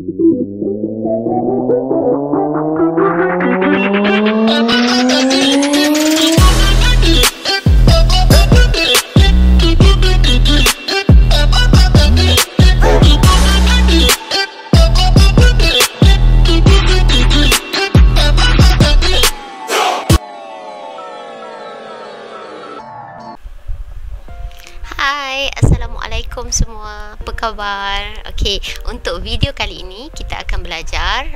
Hai, Assalamualaikum semua. Apa khabar? Okey, untuk video kali ini kita akan belajar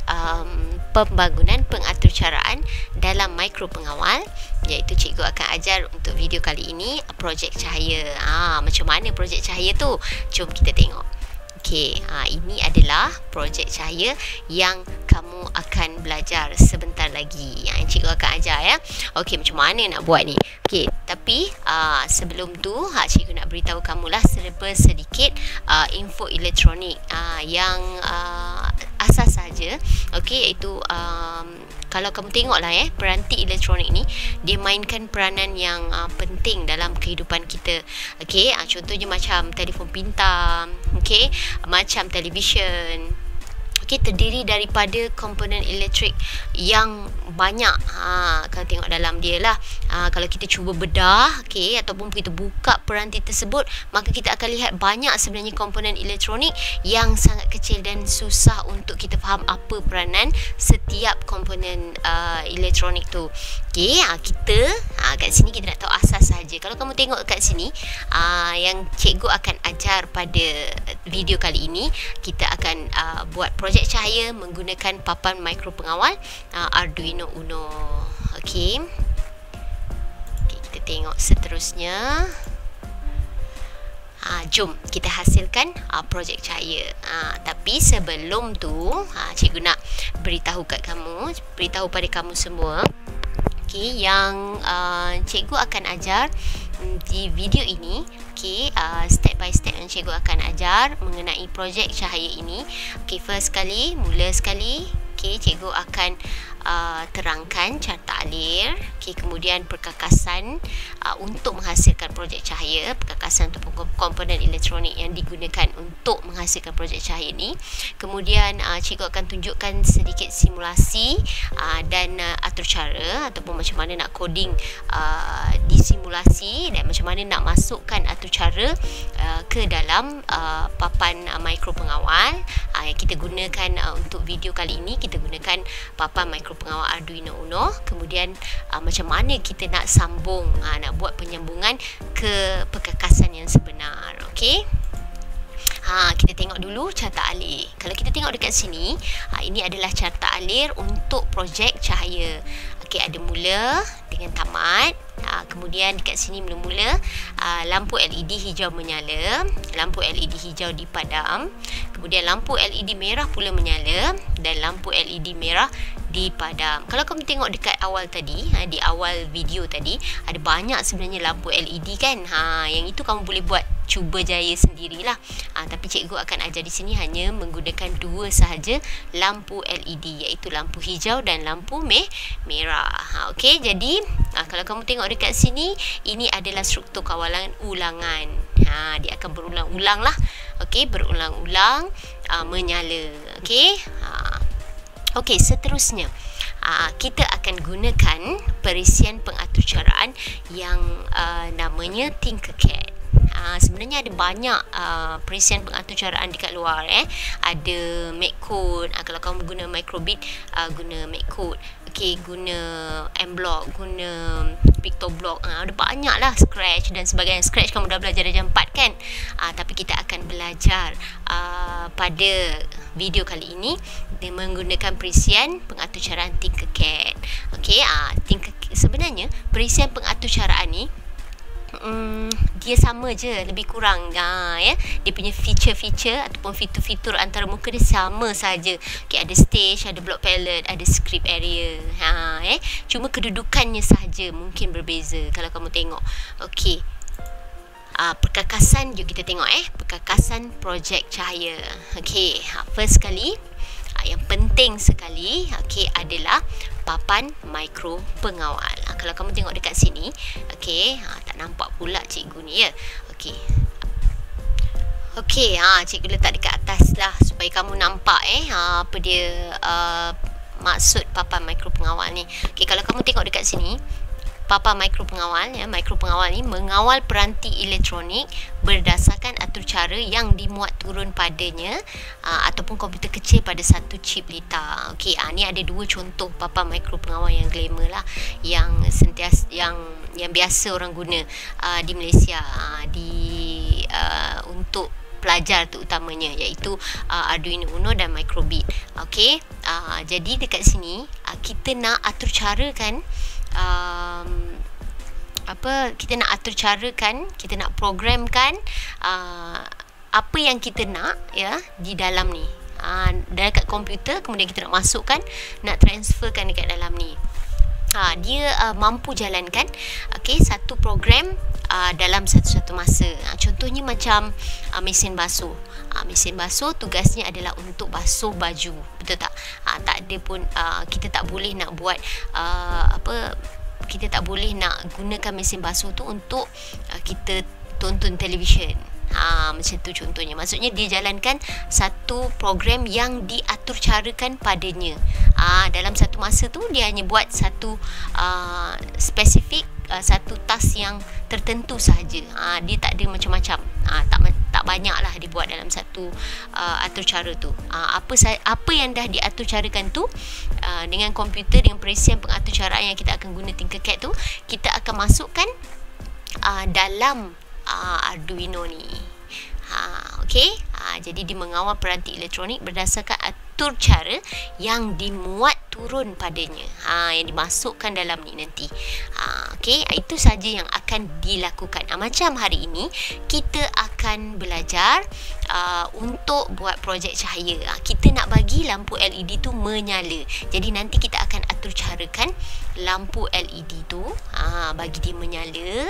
pembangunan pengaturcaraan dalam mikro pengawal, iaitu cikgu akan ajar untuk video kali ini projek cahaya. Macam mana projek cahaya tu? Jom kita tengok. Okey, ini adalah projek cahaya yang kamu akan belajar sebentar lagi. Yang cikgu akan ajar ya. Okey, macam mana nak buat ni? Okey, tapi sebelum tu cikgu nak beritahu kamulah sedikit info elektronik yang asas saja. Okey, iaitu kalau kamu tengoklah peranti elektronik ni dia mainkan peranan yang penting dalam kehidupan kita. Okey, contohnya macam telefon pintar, okey, macam televisyen. Okey, terdiri daripada komponen elektrik yang banyak. Kalau tengok dalam dia lah, kalau kita cuba bedah, okey, ataupun kita buka peranti tersebut, maka kita akan lihat banyak sebenarnya komponen elektronik yang sangat kecil dan susah untuk kita faham apa peranan setiap komponen elektronik tu. Okey, kita kat sini kita nak tahu asas saja. Kalau kamu tengok kat sini, yang cikgu akan ajar pada video kali ini, kita akan buat projek cahaya menggunakan papan mikro pengawal Arduino Uno. Okey. Okey, kita tengok seterusnya. Jom kita hasilkan projek cahaya. Tapi sebelum tu, cikgu nak beritahu pada kamu semua. Okey, yang cikgu akan ajar di video ini, okey, step by step yang cikgu akan ajar mengenai projek cahaya ini. Okey, mula sekali, okey, cikgu akan terangkan carta alir, okey, kemudian perkakasan untuk menghasilkan projek cahaya, perkakasan ataupun komponen elektronik yang digunakan untuk menghasilkan projek cahaya ini. Kemudian cikgu akan tunjukkan sedikit simulasi dan atur cara ataupun macam mana nak coding di simulasi dan macam mana nak masukkan atur cara ke dalam papan mikro pengawal yang kita gunakan untuk video kali ini. Kita gunakan papan mikro pengawal Arduino Uno. Kemudian macam mana kita nak sambung, nak buat penyambungan ke perkakasan yang sebenar. Okey, kita tengok dulu carta alir. Kalau kita tengok dekat sini, ini adalah carta alir untuk projek cahaya. Okey, ada mula dengan tamat. Kemudian dekat sini mula-mula lampu LED hijau menyala, lampu LED hijau dipadam, kemudian lampu LED merah pula menyala dan lampu LED merah dipadam. Kalau kamu tengok dekat awal tadi, di awal video tadi, ada banyak sebenarnya lampu LED kan. Yang itu kamu boleh buat cuba jaya sendirilah. Tapi cikgu akan ajar di sini hanya menggunakan dua sahaja lampu LED, iaitu lampu hijau dan lampu merah. Okey, jadi kalau kamu tengok dekat sini, ini adalah struktur kawalan ulangan. Dia akan berulang-ulang lah. Okey, berulang-ulang menyala. Okey. Okey, seterusnya kita akan gunakan perisian pengaturcaraan yang namanya Tinkercad. Sebenarnya ada banyak perisian pengaturcaraan dekat luar. Ada MacCode, kalau kamu guna Microbit, guna MacCode. Okey, guna M-Block, guna PictoBlock, ada banyak lah, Scratch dan sebagainya. Scratch kamu dah belajar darjah 4 kan. Tapi kita akan belajar pada video kali ini dengan menggunakan perisian pengaturcaraan Tinkercad. Okey, sebenarnya perisian pengaturcaraan ni dia sama je, lebih kurang ya. Dia punya feature-feature ataupun fitur-fitur antara muka dia sama saja. Okey, ada stage, ada block palette, ada script area. Cuma kedudukannya sahaja mungkin berbeza kalau kamu tengok. Okey. Perkakasan, jom kita tengok perkakasan projek cahaya. Okey, first sekali, yang penting sekali, okey, adalah papan mikro pengawal. Kalau kamu tengok dekat sini, okey, tak nampak pula cikgu ni ya. Okey. Okey, cikgu letak dekat atas lah supaya kamu nampak apa dia maksud papan mikro pengawal ni. Okey, kalau kamu tengok dekat sini, papan mikro pengawal ni mengawal peranti elektronik berdasarkan atur cara yang dimuat turun padanya ataupun komputer kecil pada satu chip litar. Okey, ni ada dua contoh papan mikro pengawal yang glamour lah, yang sentiasa yang biasa orang guna di Malaysia untuk pelajar tu utamanya, iaitu Arduino Uno dan Microbit. Okey, jadi dekat sini kita nak atur cara kan, kita nak atur cara kan, kita nak programkan apa yang kita nak di dalam ni, dekat komputer, kemudian kita nak masukkan, nak transferkan dekat dalam ni. Dia mampu jalankan satu program dalam satu masa. Contohnya macam mesin basuh. Mesin basuh tugasnya adalah untuk basuh baju, betul tak? Tak ada pun kita tak boleh nak buat kita tak boleh nak gunakan mesin basuh tu untuk kita tonton televisyen. Macam tu contohnya. Maksudnya dia jalankan satu program yang diatur carakan padanya. Dalam satu masa tu dia hanya buat satu spesifik, satu task yang tertentu sahaja. Dia tak ada macam-macam. Tak banyak lah dia buat dalam satu atur cara tu. Apa yang dah diatur carakan tu, dengan komputer, dengan perisian pengatur caraan yang kita akan guna Tinkercad tu, kita akan masukkan dalam Arduino ni. Okey, jadi dia mengawal peranti elektronik berdasarkan atur cara yang dimuat turun padanya, yang dimasukkan dalam ni nanti. Okey, itu saja yang akan dilakukan. Macam hari ini kita akan belajar untuk buat projek cahaya. Kita nak bagi lampu LED tu menyala. Jadi nanti kita akan atur carakan lampu LED tu bagi dia menyala.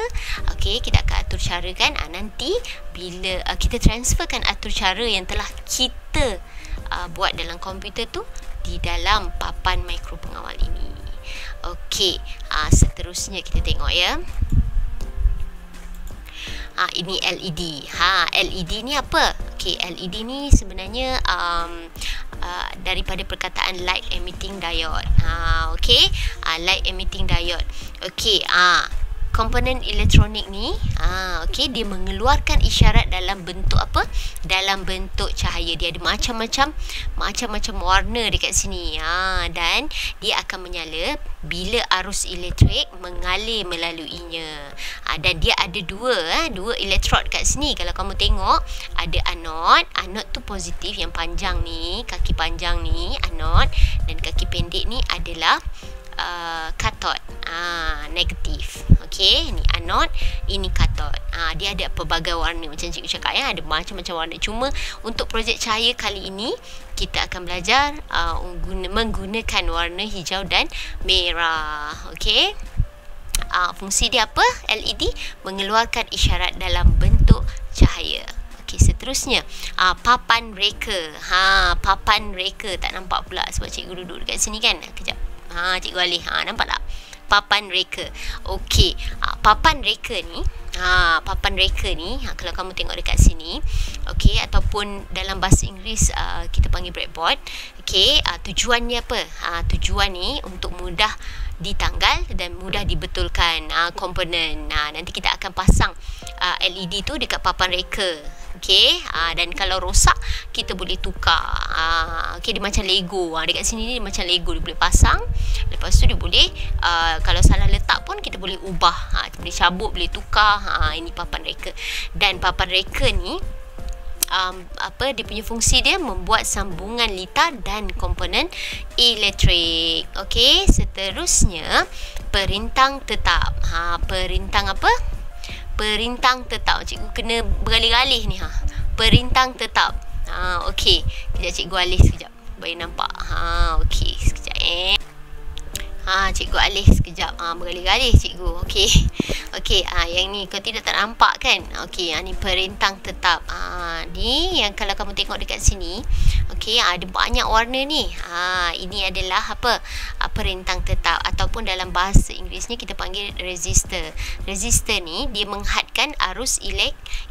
Okey, kita akan atur carakan nanti bila kita transferkan atur cara yang telah kita buat dalam komputer tu di dalam papan mikro pengawal ini. Okey, seterusnya kita tengok ya. Ini LED. LED ni apa? Okey, LED ni sebenarnya daripada perkataan light emitting diode. Okey, light emitting diode. Okey, komponen elektronik ni okey, dia mengeluarkan isyarat dalam bentuk apa? Dalam bentuk cahaya. Dia ada macam-macam warna dekat sini. Dan dia akan menyala bila arus elektrik mengalir melaluinya. Dan dia ada dua elektrod kat sini. Kalau kamu tengok, ada anod tu positif yang panjang ni, kaki panjang ni anod, dan kaki pendek ni adalah kathod, negatif. Okey, ni anod, ini kathod. Dia ada pelbagai warna macam cikgu cakap ada macam-macam warna. Cuma untuk projek cahaya kali ini kita akan belajar menggunakan warna hijau dan merah. Okey. Fungsi dia apa? LED mengeluarkan isyarat dalam bentuk cahaya. Okey, seterusnya papan reka. Papan reka tak nampak pula sebab cikgu duduk dekat sini kan. Kejap. Cikgu alih. Nampak tak? Papan reka. Okey, papan reka ni, kalau kamu tengok dekat sini, okey, ataupun dalam bahasa Inggeris kita panggil breadboard. Okey, tujuannya apa? Tujuan ni untuk mudah ditanggal dan mudah dibetulkan komponen. Nanti kita akan pasang LED tu dekat papan reka. Okey, dan kalau rosak kita boleh tukar. Okey, dia macam Lego. Dekat sini dia macam Lego, dia boleh pasang. Lepas tu dia boleh kalau salah letak pun kita boleh ubah. Kita boleh cabut, boleh tukar. Ini papan reka. Dan papan reka ni dia punya fungsi dia membuat sambungan litar dan komponen elektrik. Okey, seterusnya perintang tetap. Perintang apa? Perintang tetap. Cikgu kena beralih-alih ni. Perintang tetap. Okey, kejap cikgu alih sekejap bagi nampak. Okey, sekejap cikgu alih sekejap. Beralih-alih cikgu. Okey. Okey, yang ni kau tidak tak nampak kan? Okey, ni perintang tetap. Ni yang kalau kamu tengok dekat sini, okey, ada banyak warna ni. Ini adalah apa? perintang tetap, ataupun dalam bahasa Inggerisnya kita panggil resistor. Resistor ni dia menghadkan arus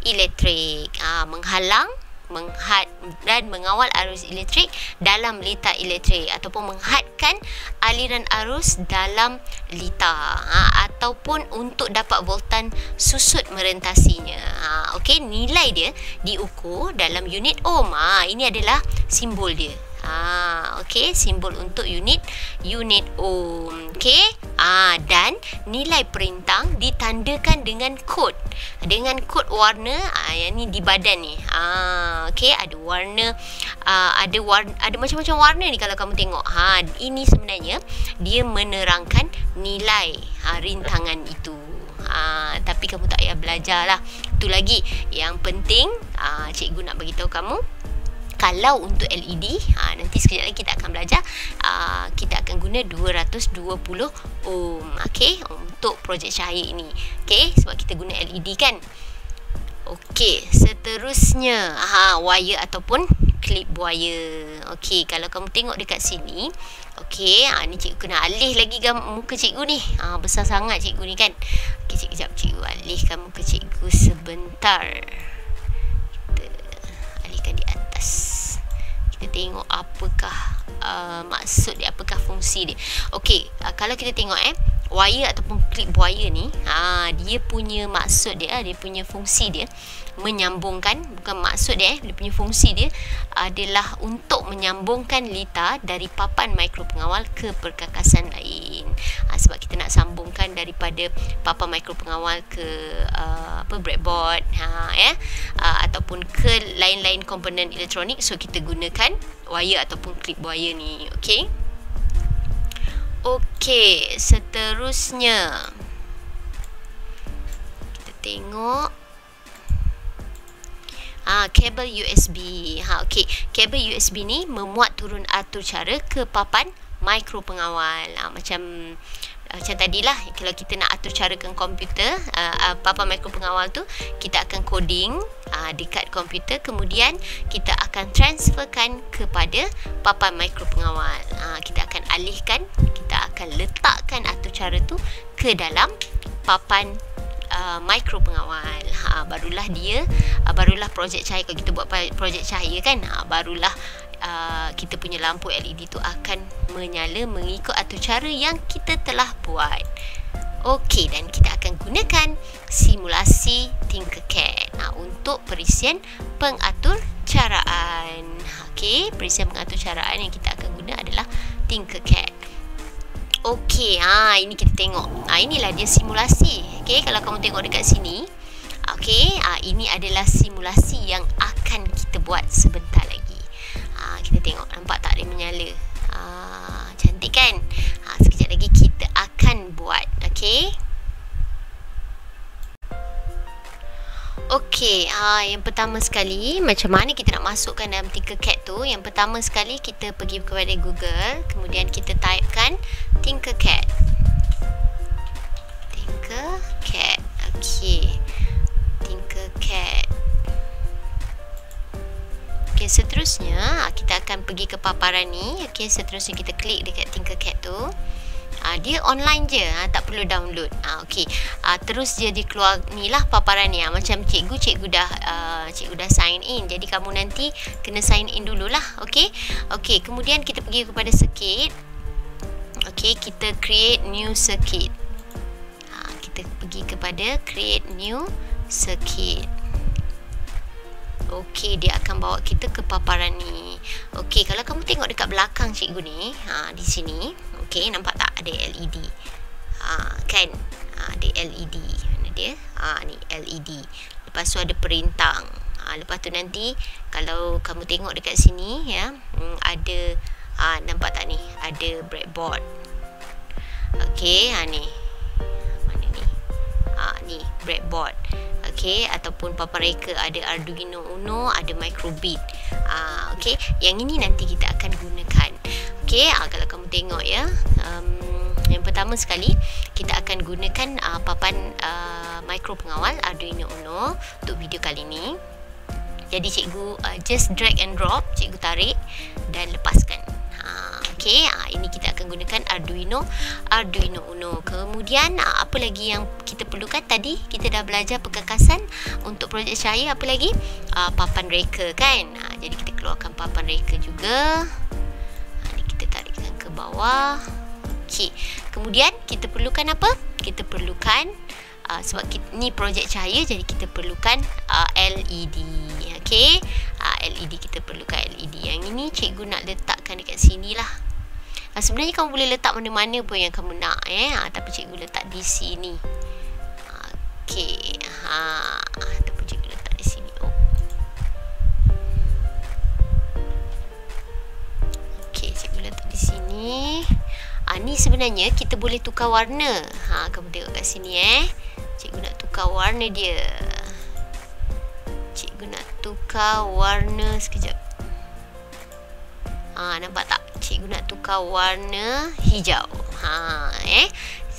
elektrik, menghalang, menghad dan mengawal arus elektrik dalam litar elektrik, ataupun menghadkan aliran arus dalam litar, ataupun untuk dapat voltan susut merentasinya. Okey, nilai dia diukur dalam unit ohm. Ini adalah simbol dia. Okey, simbol untuk unit ohm. Okey, dan nilai perintang ditandakan dengan kod warna, yang ni di badan ni. Okey, ada warna, ada macam-macam warna ni kalau kamu tengok. Ini sebenarnya dia menerangkan nilai rintangan itu. Tapi kamu tak payah belajar lah. Itu lagi yang penting, cikgu nak bagi tahu kamu, kalau untuk LED, nanti sekejap lagi kita akan belajar, kita akan guna 220 ohm, okey, untuk projek cahaya ini. Okey, sebab kita guna LED kan. Okey, seterusnya, wire ataupun klip buaya. Okey, kalau kamu tengok dekat sini, okey, ni cikgu kena alih lagi muka cikgu ni. Besar sangat cikgu ni kan. Okey, sekejap cikgu alihkan muka cikgu sebentar. Kita alihkan di atas. Kita tengok apakah maksud dia, apakah fungsi dia. Okey, kalau kita tengok wire ataupun klip buaya ni, dia punya maksud dia, dia punya fungsi dia menyambungkan, bukan maksud dia, dia punya fungsi dia adalah untuk menyambungkan litar dari papan mikro pengawal ke perkakasan lain. Sebab kita nak sambungkan daripada papan mikro pengawal ke breadboard, ataupun ke lain-lain komponen elektronik. So kita gunakan wire ataupun klip buaya ni. Okey. Okey, seterusnya kita tengok kabel USB. Okey, kabel USB ni memuat turun atur cara ke papan mikro pengawal. Macam tadilah, kalau kita nak atur carakan komputer, papan mikro pengawal tu kita akan coding dekat komputer, kemudian kita akan transferkan kepada papan mikro pengawal. Kita akan alihkan, kita akan letakkan atur cara tu ke dalam papan mikro pengawal. Barulah projek cahaya. Kalau kita buat projek cahaya kan, barulah kita punya lampu LED tu akan menyala mengikut atur cara yang kita telah buat. Okey, dan kita akan gunakan simulasi Tinkercad untuk perisian pengatur caraan. Okey, perisian pengatur caraan yang kita akan guna adalah Tinkercad. Okey, ini kita tengok. Inilah dia simulasi. Okey, kalau kamu tengok dekat sini, okey, ini adalah simulasi yang akan kita buat sebentar lagi. Kita tengok, nampak tak dia menyala? Cantik kan? Sekejap lagi kita akan buat. Okey. Okey, yang pertama sekali, macam mana kita nak masukkan dalam Tinkercad tu? Yang pertama sekali kita pergi kepada Google, kemudian kita typekan Tinkercad. Tinkercad. Okey. Tinkercad. Okey, seterusnya kita akan pergi ke paparan ni. Okey, seterusnya kita klik dekat Tinkercad tu. Dia online je, tak perlu download. Okey. Terus dia keluar ni lah paparan ni. Macam cikgu dah sign in. Jadi kamu nanti kena sign in dululah. Okey. Okey, kemudian kita pergi kepada circuit. Okey, kita create new circuit. Kita pergi kepada create new circuit. Okey, dia akan bawa kita ke paparan ni. Okey, kalau kamu tengok dekat belakang cikgu ni, di sini, okey, nampak tak ada LED? Kan? Ada LED. Mana dia? Ni LED. Lepas tu ada perintang. Lepas tu nanti kalau kamu tengok dekat sini ya, ada nampak tak ni? Ada breadboard. Okey, ni. Mana ni? Ni breadboard. Okey, ataupun papan reka, ada Arduino Uno, ada microbit. Okey, yang ini nanti kita akan gunakan. Okey, kalau kamu tengok ya, yang pertama sekali kita akan gunakan papan mikro pengawal Arduino Uno untuk video kali ini. Jadi cikgu just drag and drop, cikgu tarik dan lepaskan. Okey, ini kita akan gunakan Arduino Uno. Kemudian apa lagi yang kita perlukan? Tadi kita dah belajar perkakasan. Untuk projek cahaya apa lagi? Papan reka kan. Jadi kita keluarkan papan reka juga. Ni kita tarikkan ke bawah. Okey. Kemudian kita perlukan apa? Kita perlukan sebab ni projek cahaya, jadi kita perlukan LED. Okey, LED kita perlukan LED. Yang ini cikgu nak letakkan dekat sini lah. Sebenarnya kamu boleh letak mana-mana pun yang kamu nak, tapi cikgu letak di sini. Okey, ataupun cikgu letak di sini. Okey, cikgu letak di sini. Ni sebenarnya kita boleh tukar warna. Kamu tengok kat sini Cikgu nak tukar warna dia. Cikgu nak tukar warna sekejap. Nampak tak? Cikgu nak tukar warna hijau.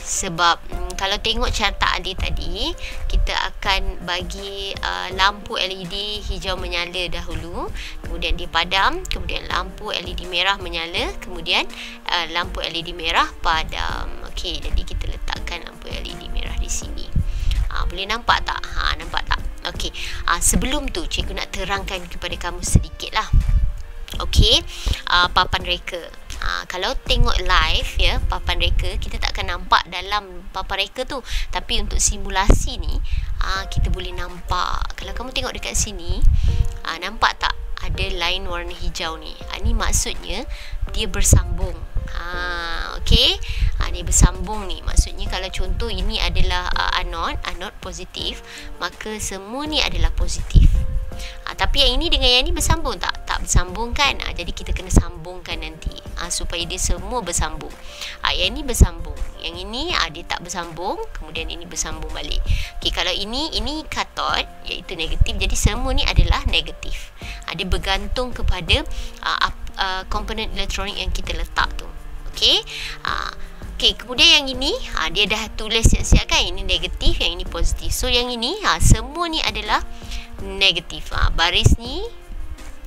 Sebab kalau tengok carta adik tadi, kita akan bagi lampu LED hijau menyala dahulu, kemudian dia padam, kemudian lampu LED merah menyala, kemudian lampu LED merah padam. Okey, jadi kita letakkan lampu LED merah di sini. Boleh nampak tak? Nampak tak? Okey. Sebelum tu cikgu nak terangkan kepada kamu sedikit lah. Okey, papan reka. Kalau tengok live papan reka, kita tak akan nampak dalam papan reka tu. Tapi untuk simulasi ni, kita boleh nampak. Kalau kamu tengok dekat sini, nampak tak ada line warna hijau ni? Ni maksudnya dia bersambung. Okey, ni bersambung ni. Maksudnya kalau contoh ini adalah anode positif, maka semua ni adalah positif. Tapi yang ini dengan yang ini bersambung tak? Tak bersambung kan? Jadi kita kena sambungkan nanti supaya dia semua bersambung. Yang ini bersambung, yang ini dia tak bersambung, kemudian ini bersambung balik. Okey, kalau ini kathod iaitu negatif, jadi semua ni adalah negatif. Dia bergantung kepada komponen elektronik yang kita letak tu. Okey. Okey, kemudian yang ini dia dah tulis siap-siap kan, ini negatif, yang ini positif. So yang ini semua ni adalah negatif. Baris ni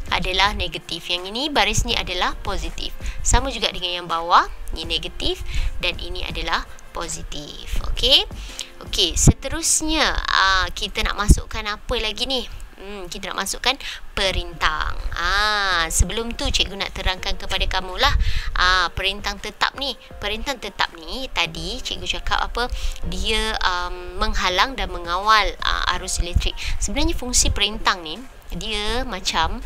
adalah negatif, yang ini baris ni adalah positif. Sama juga dengan yang bawah, ini negatif dan ini adalah positif. Okey. Okey, seterusnya kita nak masukkan apa lagi ni? Kita nak masukkan perintang. Sebelum tu cikgu nak terangkan kepada kamu lah perintang tetap ni. Perintang tetap ni tadi cikgu cakap apa? Dia menghalang dan mengawal arus elektrik. Sebenarnya fungsi perintang ni dia macam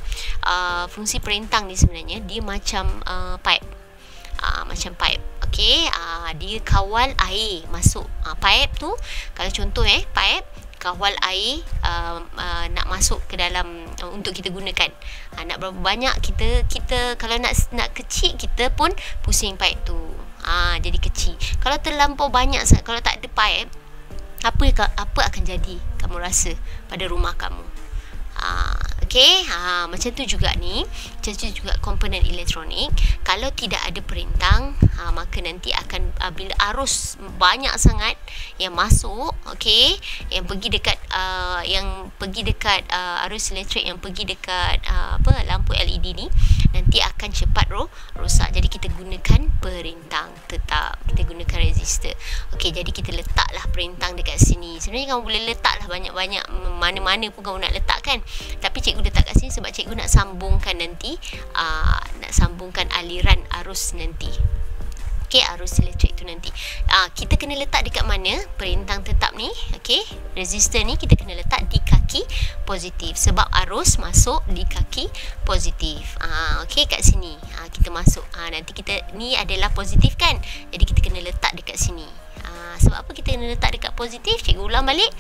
fungsi perintang ni sebenarnya dia macam pipe. Macam pipe. Okey, dia kawal air masuk. Pipe tu kalau contoh pipe kawal air nak masuk ke dalam untuk kita gunakan. Nak berapa banyak kita kalau nak kecil kita pun pusing pipe tu. Jadi kecil. Kalau terlampau banyak sangat, kalau tak ada pipe, apa akan jadi kamu rasa pada rumah kamu? Okey, macam tu juga ni, macam tu juga komponen elektronik. Kalau tidak ada perintang, maka nanti akan bila arus banyak sangat yang masuk, okey, yang pergi dekat arus elektrik yang pergi dekat lampu LED ni, nanti akan cepat rosak. Jadi kita gunakan perintang tetap, kita gunakan resistor. Okey, jadi kita letaklah perintang dekat sini. Sebenarnya kamu boleh letaklah banyak-banyak, mana-mana pun kamu nak letakkan. Tapi cikgu letak kat sini sebab cikgu nak sambungkan nanti, nak sambungkan aliran arus nanti. Okey, arus elektrik tu nanti. Kita kena letak dekat mana perintang tetap ni? Okey, resistor ni kita kena letak di kaki positif sebab arus masuk di kaki positif. Okey, kat sini. Kita masuk. Nanti kita ni adalah positif kan? Jadi kita kena letak dekat sini. Sebab apa kita kena letak dekat positif? Cikgu ulang balik.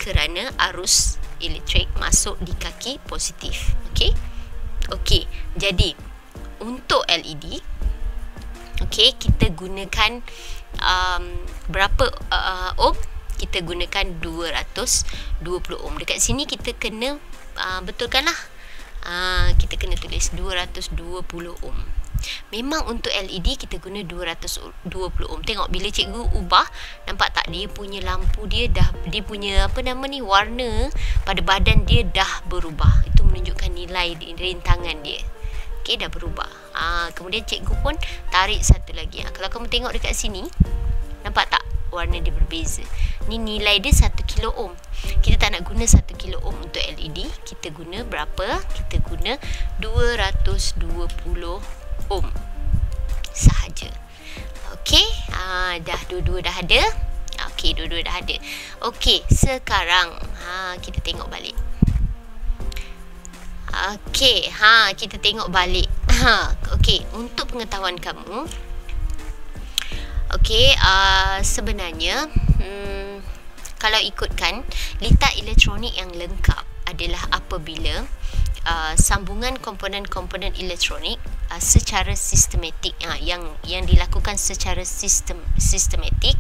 Kerana arus elektrik masuk di kaki positif. Okey. Okey. Jadi untuk LED, okey, kita gunakan berapa ohm? Kita gunakan 220 ohm. Dekat sini kita kena betulkanlah. Kita kena tulis 220 ohm. Memang untuk LED kita guna 220 ohm. Tengok bila cikgu ubah, nampak tak dia punya lampu dia punya warna pada badan dia dah berubah. Itu menunjukkan nilai rintangan dia. Okey, dah berubah. Kemudian cikgu pun tarik satu lagi. Kalau kamu tengok dekat sini, nampak tak warna dia berbeza? Ni nilai dia 1 kilo ohm. Kita tak nak guna 1 kilo ohm untuk LED. Kita guna berapa? Kita guna 220 ohm sahaja. Okey, dah dua-dua dah ada. Okey, dua-dua dah ada. Okey, sekarang kita tengok balik. Okey, kita tengok balik. Okey, untuk pengetahuan kamu, okey, sebenarnya kalau ikutkan litar elektronik yang lengkap adalah apabila sambungan komponen-komponen elektronik secara sistematik, yang dilakukan secara sistematik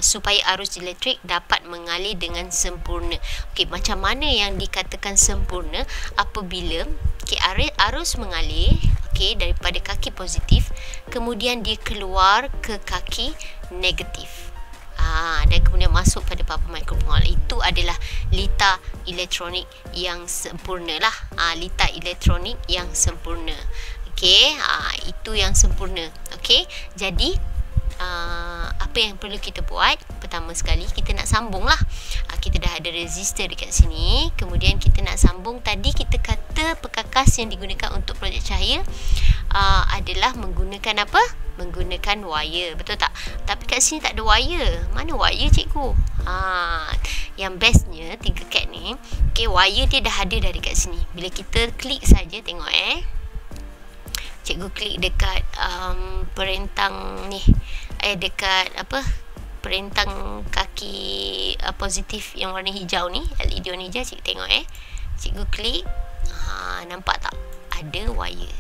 supaya arus elektrik dapat mengalir dengan sempurna. Okey, macam mana yang dikatakan sempurna? Apabila arus mengalir daripada kaki positif, kemudian dia keluar ke kaki negatif. Dan kemudian masuk pada papan mikropengawal. Itu adalah litar elektronik yang sempurna lah. Litar elektronik yang sempurna. Okey, itu yang sempurna. Okey, jadi apa yang perlu kita buat? Pertama sekali kita nak sambung lah. Kita dah ada resistor dekat sini. Kemudian kita nak sambung. Tadi kita kata perkakas yang digunakan untuk projek cahaya adalah menggunakan apa? Menggunakan wire, betul tak? Tapi kat sini tak ada wire. Mana wire, cikgu? Yang bestnya 3 cat ni, okey, wire dia dah ada dari kat sini. Bila kita klik saja, tengok cikgu klik dekat perentang ni, dekat apa, perentang kaki positif yang warna hijau ni, LED warna hijau. Cikgu tengok cikgu klik, nampak tak? Ada wire.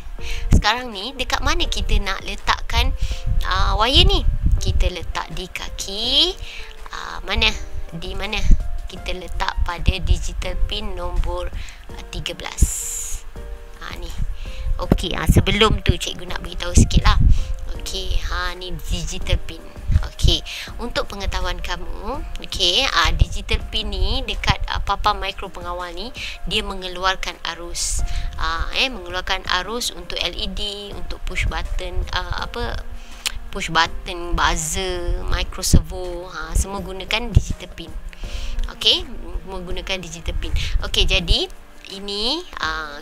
Sekarang ni dekat mana kita nak letakkan wire ni? Kita letak di kaki mana? Di mana? Kita letak pada digital pin nombor 13. Ni. Okey, sebelum tu cikgu nak beritahu sikit lah. Okey, ni digital pin. Okey, untuk pengetahuan kamu, okey, digital pin ni dekat papan mikropengawal ni, dia mengeluarkan arus. Mengeluarkan arus untuk LED, untuk push button, push button, buzzer, micro servo, semua gunakan digital pin. Okey, menggunakan digital pin. Okey, jadi ini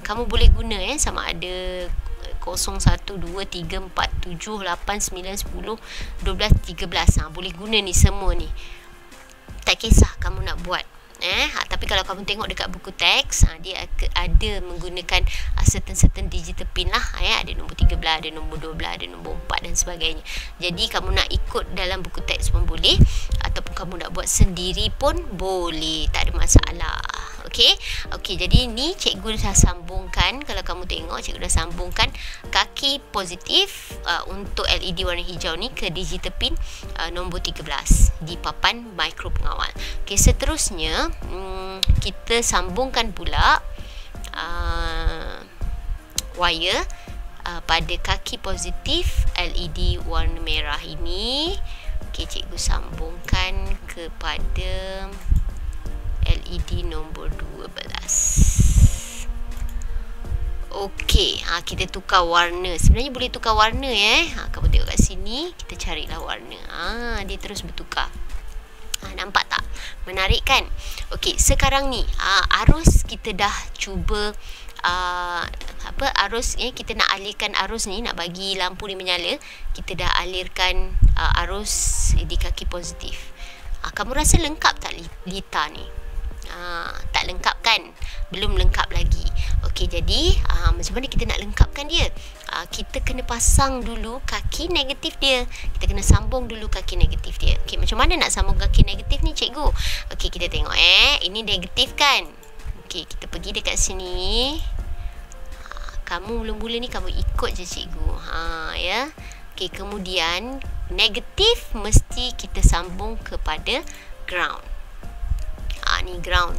kamu boleh guna sama ada 0, 1, 2, 3, 4, 7, 8, 9, 10, 12, 13. Boleh guna ni semua ni. Tak kisah kamu nak buat. Tapi kalau kamu tengok dekat buku teks, dia ada menggunakan certain digital pin lah. Ada nombor 13, ada nombor 12, ada nombor 4 dan sebagainya. Jadi kamu nak ikut dalam buku teks pun boleh, ataupun kamu nak buat sendiri pun boleh, tak ada masalah. Okey, jadi ni cikgu dah sambungkan. Kalau kamu tengok, cikgu dah sambungkan kaki positif untuk LED warna hijau ni ke digital pin nombor 13 di papan mikropengawal. Okey, seterusnya kita sambungkan pula wire pada kaki positif LED warna merah ini. Okey, cikgu sambungkan kepada LED nombor 12. Okey, kita tukar warna. Sebenarnya boleh tukar warna kamu tengok kat sini, kita carilah warna. Dia terus bertukar. Nampak tak? Menarik kan? Okey, sekarang ni arus kita dah cuba arus kita nak alirkan arus ni, nak bagi lampu ni menyala. Kita dah alirkan arus di kaki positif. Kamu rasa lengkap tak litar ni? Tak lengkap kan? Belum lengkap lagi. Okey, jadi macam mana kita nak lengkapkan dia? Kita kena pasang dulu kaki negatif dia. Kita kena sambung dulu kaki negatif dia. Okey, macam mana nak sambung kaki negatif ni, cikgu? Okey, kita tengok ini negatif kan? Okey, kita pergi dekat sini. Kamu mula-mula ni kamu ikut je cikgu. Ya. Okey, kemudian negatif mesti kita sambung kepada ground. Ni ground.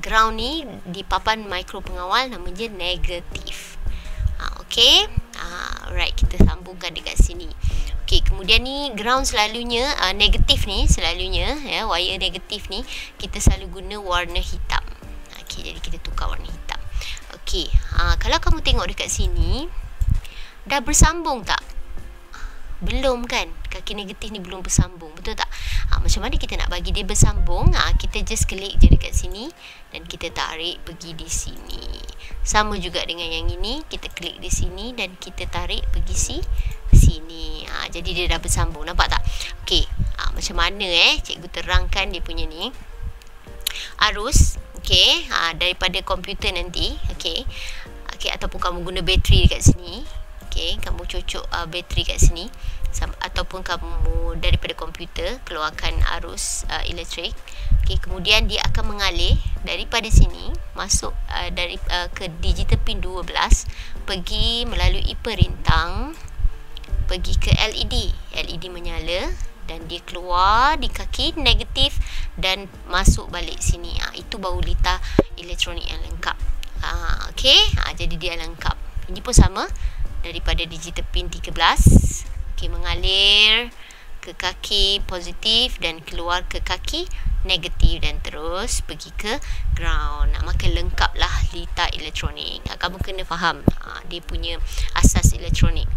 Ground ni di papan mikropengawal nama dia negatif. Okey. Right, kita sambungkan dekat sini. Okey, kemudian ni ground selalunya negatif ni selalunya wire negatif ni kita selalu guna warna hitam. Okey, jadi kita tukar warna hitam. Okey, kalau kamu tengok dekat sini, dah bersambung tak? Belum kan? Kaki negatif ni belum bersambung, betul tak? Macam mana kita nak bagi dia bersambung? Kita just klik je dekat sini dan kita tarik pergi di sini. Sama juga dengan yang ini, kita klik di sini dan kita tarik pergi sini. Jadi dia dah bersambung, nampak tak? Okey, macam mana cikgu terangkan dia punya ni. Arus, okey, daripada komputer nanti, okey, ataupun kamu guna bateri dekat sini, okey, kamu cocok bateri kat sini, ataupun kamu daripada komputer keluarkan arus elektrik, okey, kemudian dia akan mengalir daripada sini masuk ke digital pin 12, pergi melalui perintang, pergi ke LED menyala dan dia keluar di kaki negatif dan masuk balik sini. Itu baru litar elektronik yang lengkap. Okey, jadi dia lengkap. Ini pun sama, daripada digital pin 13, okey, mengalir ke kaki positif dan keluar ke kaki negatif dan terus pergi ke ground. Maka lengkaplah litar elektronik. Kamu kena faham dia punya asas elektronik.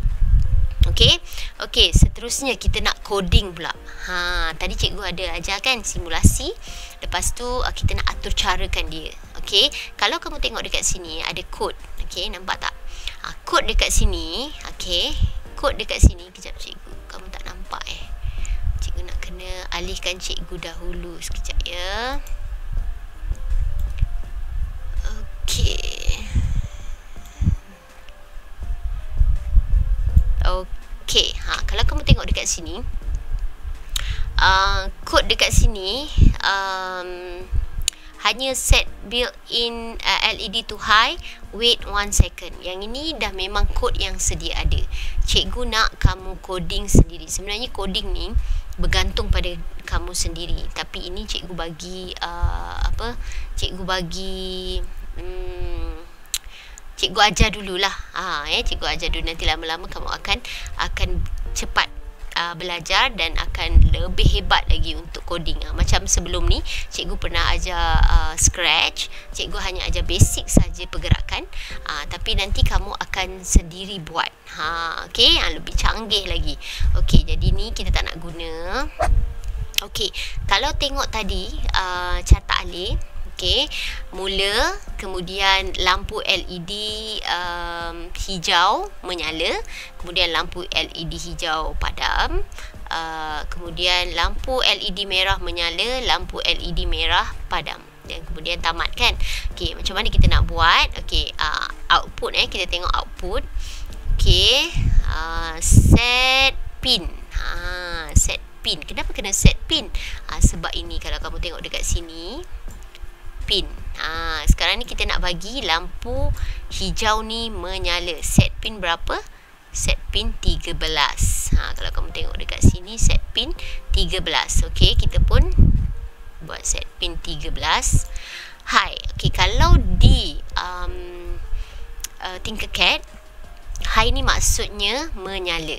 Okey, seterusnya kita nak coding pula. Tadi cikgu ada ajar kan simulasi. Lepas tu kita nak atur carakan dia. Okey, kalau kamu tengok dekat sini ada kod. Okey, nampak tak? Kod dekat sini, okey. Kod dekat sini, kejap cikgu. Kamu tak nampak Cikgu nak kena alihkan cikgu dahulu sekejap ya. Okey. Okey, kalau kamu tengok dekat sini, kod dekat sini hanya set built-in LED to high, wait 1 second. Yang ini dah memang kod yang sedia ada. Cikgu nak kamu coding sendiri. Sebenarnya coding ni bergantung pada kamu sendiri. Tapi ini cikgu bagi cikgu ajar dululah. Cikgu ajar dulu, nanti lama-lama kamu akan cepat belajar dan akan lebih hebat lagi untuk coding. Macam sebelum ni cikgu pernah ajar Scratch, cikgu hanya ajar basic saja pergerakan, tapi nanti kamu akan sendiri buat. Okey, lebih canggih lagi. Okey, jadi ni kita tak nak guna. Okey, kalau tengok tadi carta alih, okey, mula, kemudian lampu LED hijau menyala, kemudian lampu LED hijau padam, kemudian lampu LED merah menyala, lampu LED merah padam, dan kemudian tamat kan. Okey, macam mana kita nak buat? Okey, output kita tengok output. Okey, set pin. Set pin. Kenapa kena set pin? Sebab ini kalau kamu tengok dekat sini, pin. Sekarang ni kita nak bagi lampu hijau ni menyala. Set pin berapa? Set pin 13. Kalau kamu tengok dekat sini, set pin 13. Okey, kita pun buat set pin 13. High. Okey, kalau di Tinkercad, high ni maksudnya menyala.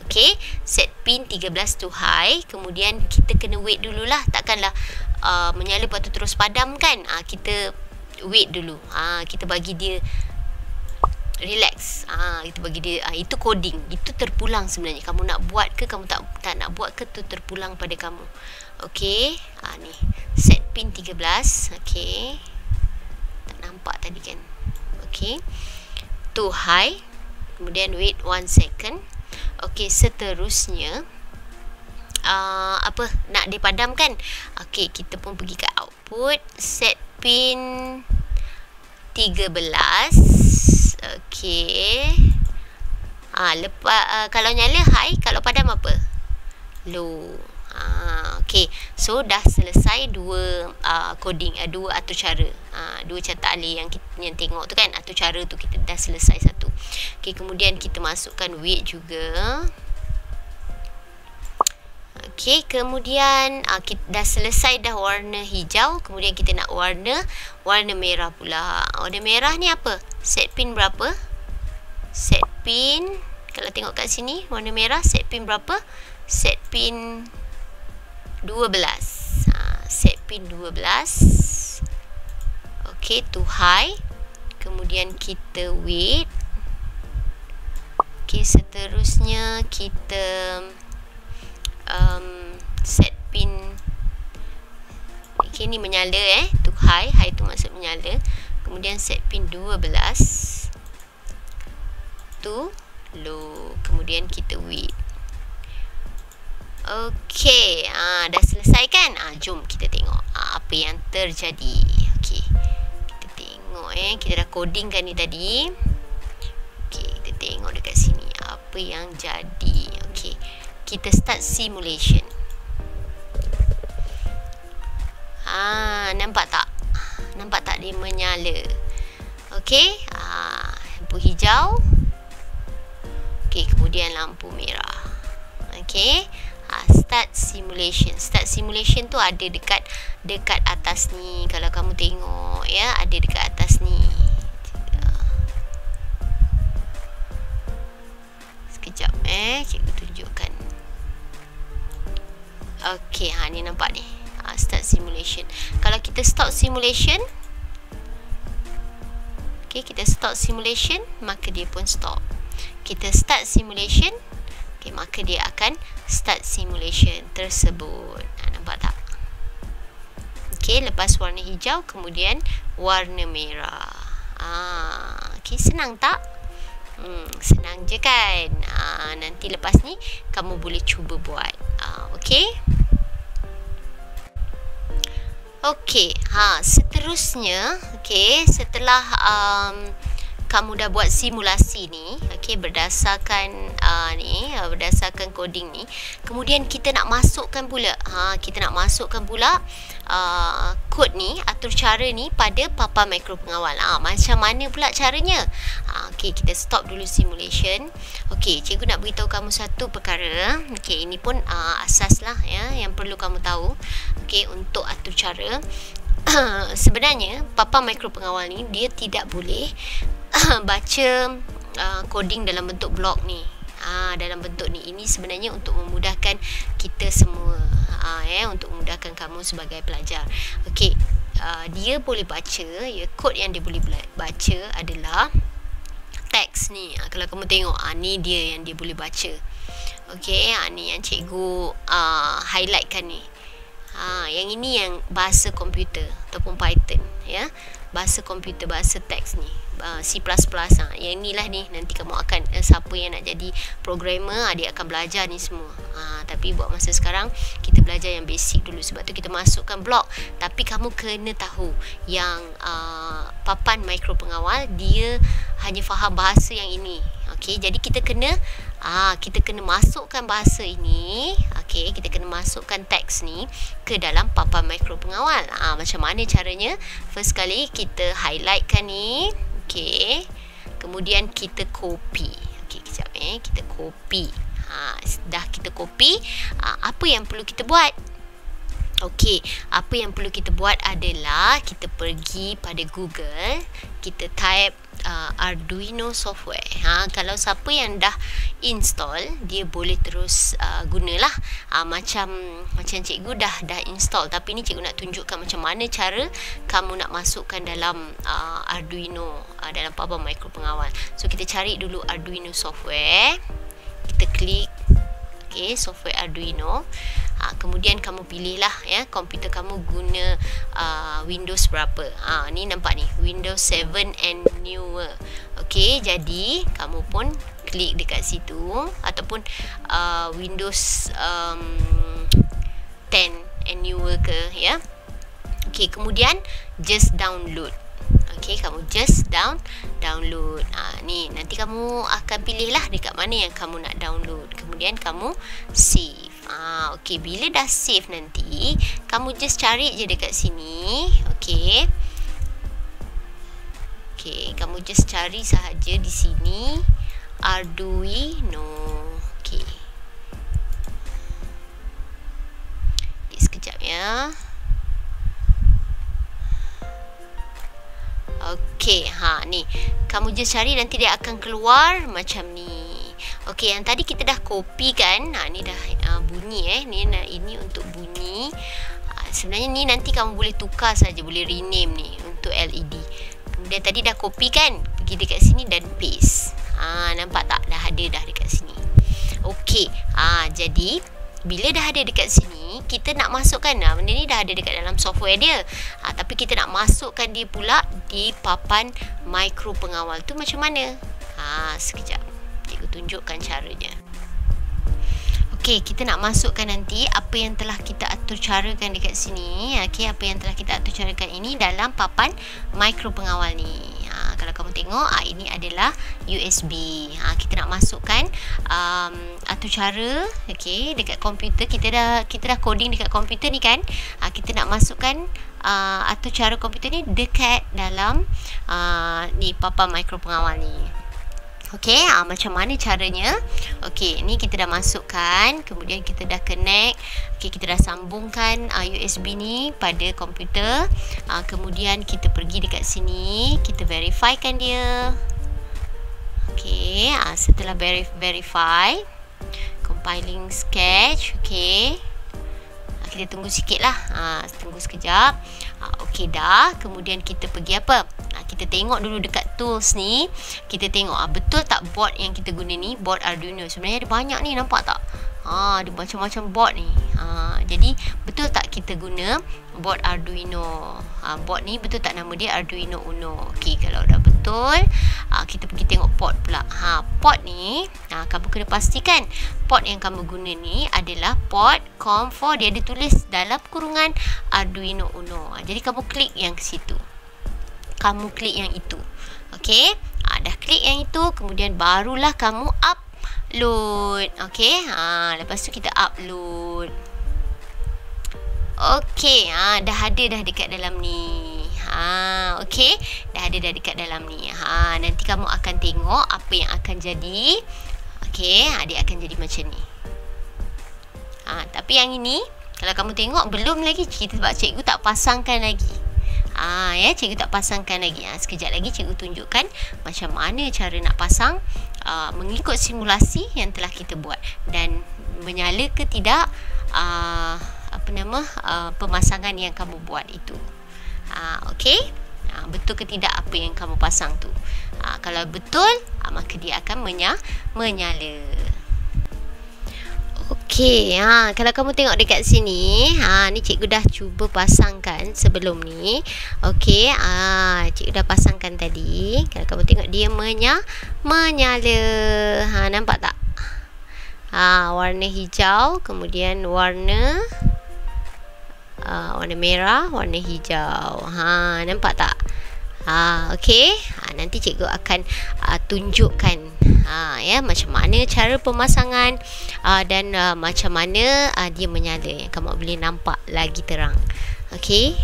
Okey, set pin 13 tu high, kemudian kita kena wait dululah. Takkanlah menyala lepas tu terus padam kan. Kita wait dulu. Kita bagi dia relax. Kita bagi dia, itu coding. Itu terpulang sebenarnya. Kamu nak buat ke kamu tak nak buat ke, tu terpulang pada kamu. Okey, ni set pin 13. Okey, tak nampak tadi kan. Okey, tu high, kemudian wait 1 second. Okey, seterusnya nak dipadamkan. Okey, kita pun pergi ke output, set pin 13. Okey, lepas kalau nyala high, kalau padam apa? Low. Okey, so dah selesai dua coding, dua atur cara, dua carta alih yang tengok tu kan. Atur cara tu kita dah selesai satu. Okey, kemudian kita masukkan weight juga. Okey, kemudian kita dah selesai dah warna hijau, kemudian kita nak warna merah pula. Warna merah ni apa? Set pin berapa? Set pin, kalau tengok kat sini, warna merah set pin berapa? Set pin 12. Set pin 12. Okey, to high, kemudian kita wait. Okey, seterusnya kita set pin. Okey, ni menyala tu high tu maksud menyala. Kemudian set pin 12 tu low. Kemudian kita wait. Okey, dah selesai kan? Jom kita tengok apa yang terjadi. Okey, kita tengok kita dah coding kan ni tadi. Okey, kita tengok dekat sini apa yang jadi. Okey, kita start simulation. Nampak tak? Nampak tak dia menyala? Okey, lampu hijau. Okey, kemudian lampu merah. Okey, start simulation. Start simulation tu ada dekat atas ni. Kalau kamu tengok ada dekat atas ni. Sekejap cikgu tunjukkan. Okey, ni nampak ni. Start simulation. Kalau kita stop simulation, okey, kita stop simulation, maka dia pun stop. Kita start simulation, okey, maka dia akan start simulation tersebut. Nampak tak? Okey, lepas warna hijau, kemudian warna merah. Okey, senang tak? Senang je kan? Nanti lepas ni kamu boleh cuba buat. Okey? Okey, seterusnya, okey, setelah kamu dah buat simulasi ni, okey, berdasarkan berdasarkan coding ni, kemudian kita nak masukkan pula kod ni, atur cara ni pada papan mikro pengawal. Macam mana pula caranya? Okey, kita stop dulu simulation. Okey, cikgu nak beritahu kamu satu perkara. Okey, ini pun asas lah yang perlu kamu tahu. Okey, untuk atur cara. Sebenarnya papan mikro pengawal ni dia tidak boleh baca coding dalam bentuk blok ni. Dalam bentuk ni, ini sebenarnya untuk memudahkan kita semua, untuk memudahkan kamu sebagai pelajar. Okey, dia boleh baca, kod yang dia boleh baca adalah teks ni. Kalau kamu tengok, ni dia yang dia boleh baca. Okey, ni yang cikgu highlightkan ni. Yang ini yang bahasa komputer ataupun Python, bahasa komputer, bahasa teks ni, C++. Yang inilah ni nanti kamu akan siapa yang nak jadi programmer, dia akan belajar ni semua. Tapi buat masa sekarang kita belajar yang basic dulu. Sebab tu kita masukkan blok. Tapi kamu kena tahu yang papan mikro pengawal dia hanya faham bahasa yang ini. Okey, jadi kita kena masukkan bahasa ini. Okey, kita kena masukkan teks ni ke dalam papan mikro pengawal. Macam mana caranya? First kali kita highlightkan ni. Okey, kemudian kita copy. Okey, kejap kita copy. Dah kita copy, apa yang perlu kita buat? Okey, apa yang perlu kita buat adalah kita pergi pada Google, kita type Arduino software. Kalau siapa yang dah install, dia boleh terus gunalah. Macam cikgu dah install, tapi ni cikgu nak tunjukkan macam mana cara kamu nak masukkan dalam Arduino, dalam papan mikro pengawal. So kita cari dulu Arduino software, kita klik software Arduino. Kemudian kamu pilihlah komputer kamu guna Windows berapa. Ni nampak ni, Windows 7 and newer. Okey, jadi kamu pun klik dekat situ, ataupun Windows 10 and newer ke Okey, kemudian just download. Okey, kamu just download. Ni nanti kamu akan pilihlah dekat mana yang kamu nak download. Kemudian kamu save. Okey, bila dah save nanti, kamu just cari je dekat sini. Okey. Okey, kamu just cari sahaja di sini Arduino. Okey. Sekejap ya. Okey, ni. Kamu just cari, nanti dia akan keluar macam ni. Okey, yang tadi kita dah copy kan. Ni dah bunyi ini untuk bunyi. Sebenarnya ni nanti kamu boleh tukar saja, boleh rename ni untuk LED. Kemudian tadi dah copy kan, pergi dekat sini dan paste. Nampak tak? Dah ada dah dekat sini. Okey. Jadi bila dah ada dekat sini, kita nak masukkan benda ni dah ada dekat dalam software dia. Tapi kita nak masukkan dia pula di papan mikro pengawal tu macam mana? Sekejap. Cikgu tunjukkan caranya. Okey, kita nak masukkan nanti apa yang telah kita atur carakan dekat sini. Okey, apa yang telah kita atur carakan ini dalam papan mikro pengawal ni. Kalau kamu tengok, ini adalah USB. Kita nak masukkan atur cara, okey, dekat komputer. Kita dah coding dekat komputer ni kan. Kita nak masukkan atur cara komputer ni dekat dalam ni papan mikro pengawal ni. Okey, macam mana caranya? Okey, ni kita dah masukkan, kemudian kita dah connect. Okey, kita dah sambungkan USB ni pada komputer. Kemudian kita pergi dekat sini, kita verifykan dia. Okey, setelah verify, compiling sketch. Okey, kita tunggu sikit lah. Tunggu sekejap. Okey dah. Kemudian kita pergi apa? Kita tengok dulu dekat tools ni. Kita tengok betul tak board yang kita guna ni board Arduino. Sebenarnya ada banyak ni, nampak tak? Ada macam-macam board ni. Jadi betul tak kita guna board Arduino? Board ni betul tak nama dia Arduino Uno? Okey, kalau dah betul, kita pergi tengok port pula. Port ni kamu kena pastikan port yang kamu guna ni adalah port COM4. Dia ada tulis dalam kurungan Arduino Uno. Jadi kamu klik yang ke situ. Kamu klik yang itu. Okey, dah klik yang itu, kemudian barulah kamu upload. Okey, lepas tu kita upload. Okey, dah ada dah dekat dalam ni. Okey, dah ada dah dekat dalam ni. Nanti kamu akan tengok apa yang akan jadi. Okey, dia akan jadi macam ni. Tapi yang ini, kalau kamu tengok belum lagi, sebab cikgu tak pasangkan lagi. Cikgu tak pasangkan lagi. Sekejap lagi cikgu tunjukkan macam mana cara nak pasang mengikut simulasi yang telah kita buat, dan menyala ke tidak pemasangan yang kamu buat itu. Okey, betul ke tidak apa yang kamu pasang tu? Kalau betul, maka dia akan menyala. Okey, kalau kamu tengok dekat sini, ni cikgu dah cuba pasangkan sebelum ni. Okey, cikgu dah pasangkan tadi. Kalau kamu tengok dia menyala. Nampak tak? Warna hijau, kemudian warna merah, warna hijau. Nampak tak? Okey, nanti cikgu akan tunjukkan macam mana cara pemasangan dan macam mana dia menyala, yang kamu boleh nampak lagi terang. Okey.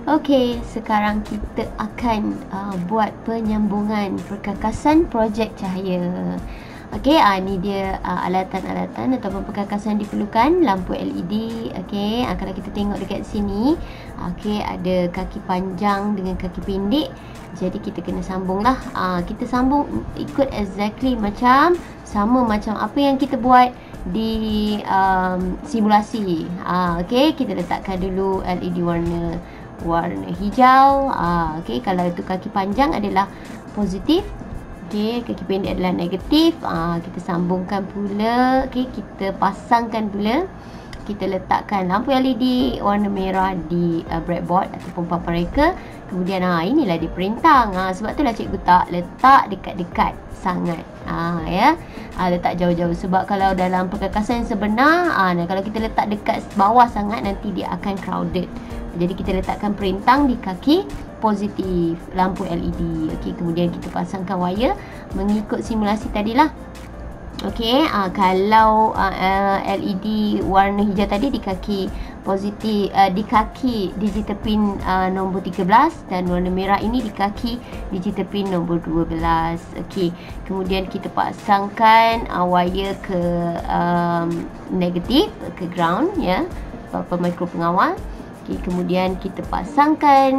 Okey, sekarang kita akan buat penyambungan perkakasan projek cahaya. Okey, ni dia alatan-alatan ataupun perkakasan diperlukan. Lampu LED. Okey, kalau kita tengok dekat sini, okey, ada kaki panjang dengan kaki pendek. Jadi kita kena sambung lah. Kita sambung ikut exactly sama macam apa yang kita buat di simulasi. Okey, kita letakkan dulu LED warna hijau. Okey, kalau itu kaki panjang adalah positif. Okey, kaki pendek adalah negatif. Kita sambungkan pula. Okey, kita pasangkan pula. Kita letakkan lampu LED warna merah di breadboard ataupun papan reka. Kemudian inilah dia perintang. Sebab itulah cikgu tak letak dekat-dekat sangat. Letak jauh-jauh. Sebab kalau dalam perkakasan yang sebenar, kalau kita letak dekat bawah sangat, nanti dia akan crowded. Jadi kita letakkan perintang di kaki positif lampu LED. Okey, kemudian kita pasangkan wire mengikut simulasi tadilah. Okey, kalau LED warna hijau tadi di kaki positif, di kaki digital pin nombor 13, dan warna merah ini di kaki digital pin nombor 12. Okey, kemudian kita pasangkan wire ke negatif, ke ground, ya, mikro pengawal. Okey, kemudian kita pasangkan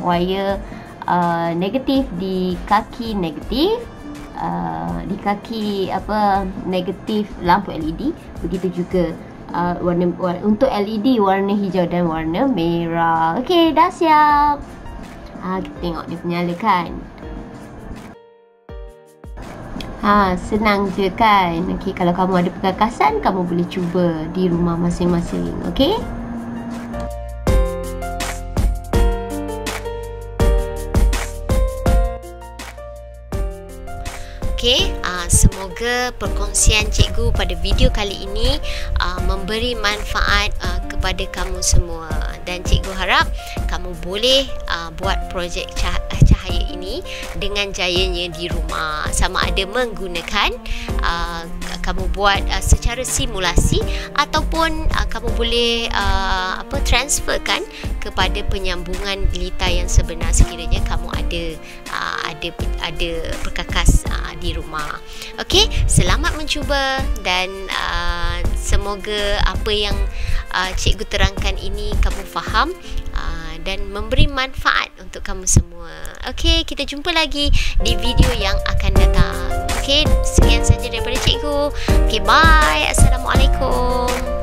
wire negatif di kaki negatif, di kaki negatif lampu LED. Begitu juga untuk LED warna hijau dan warna merah. Okey, dah siap. Kita tengok dia menyala kan. Senang je kan. Okey, kalau kamu ada perkakasan, kamu boleh cuba di rumah masing-masing. Okey. Okey, semoga perkongsian cikgu pada video kali ini memberi manfaat kepada kamu semua, dan cikgu harap kamu boleh buat projek cahaya ini dengan jayanya di rumah, sama ada menggunakan kamu buat secara simulasi ataupun kamu boleh transferkan kepada penyambungan lita yang sebenar sekiranya kamu ada perkakas di rumah. Okey, selamat mencuba dan semoga apa yang cikgu terangkan ini kamu faham dan memberi manfaat untuk kamu semua. Okey, kita jumpa lagi di video yang akan datang. Okey, sekian saja daripada cikgu. Okey, bye. Assalamualaikum.